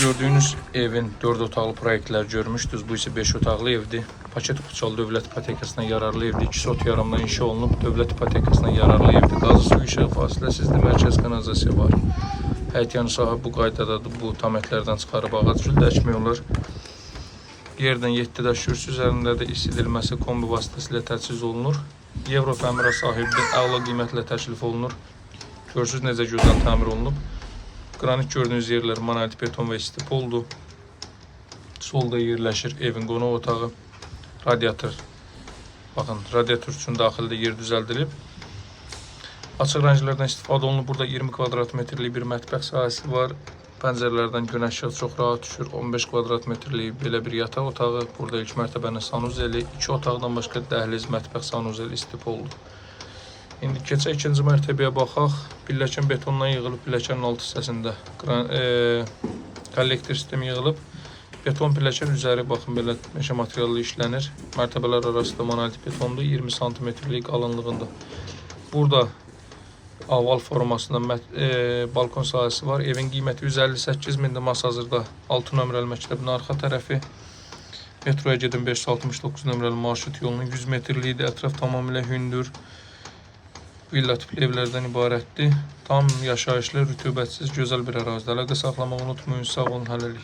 gördüğünüz evin 4 otaqlı proyektlər görmüşdünüz. Bu isə 5 otaqlı evdir. Paket Quçalı Dövlət İpotekasına yararlı evdir. 2 sot yarımdan inşa olunub. Dövlət İpotekasına yararlı evdir. Qazı su işığı fasiləsizdir. Mərkəz kanalizasiya var. Həyət yanı sahə bu qaydadadır. Bu tamətlərdən çıxarıb ağac gül dəkmək olur. Yerdən 7 daş kürsü üzərində də isidilməsi kombi vasitəsilə təchiz olunur. Euro təmirə sahibdir. Əla qiymətlə təklif olunur. Görürsünüz necə gözəl təmir olunub. Qranit gördüyünüz yerlər monolit beton və istipoldur. Solda yerləşir evin qonaq otağı. Radiator. Baxın, radiator üçün daxildə yer düzəldilib. Açıq rənglərdən istifadə olunub. Burada 20 kvadrat metrlik bir mətbəx sahəsi var. Pəncərələrdən günəş işığı çox rahat düşür. 15 kvadrat metrlik belə bir yataq otağı. Burada ilk mərtəbənin sanuzeli. 2 otaqdan başqa dəhliz, mətbəx, sanuzeli, istipoldur. İndi keçək ikinci mərtəbəyə baxaq. Pilləkən betondan yığılıb, pilləkənin alt hissəsində kollektor sistemi yığılıb. Beton pilləkən üzəri baxın belə meşə materiallı işlənir. Mərtəbələr arasında monolit betondur, 20 santimetrlik qalınlığında. Burada oval formasında balkon sahəsi var. Evin qiyməti 158 mindir. Hazırda 6 nömrəli məktəbin arxa tərəfi. Metroya gedən 569 nömrəli marşrut yolunun 100 metrliyidir. Ətraf tamamilə hündür. Villa tipli evlərdən ibarətdir. Tam yaşayışlı, rütubətsiz, gözəl bir ərazidə. Əlaqə saxlamağı unutmayın. Sağ olun, hələlik.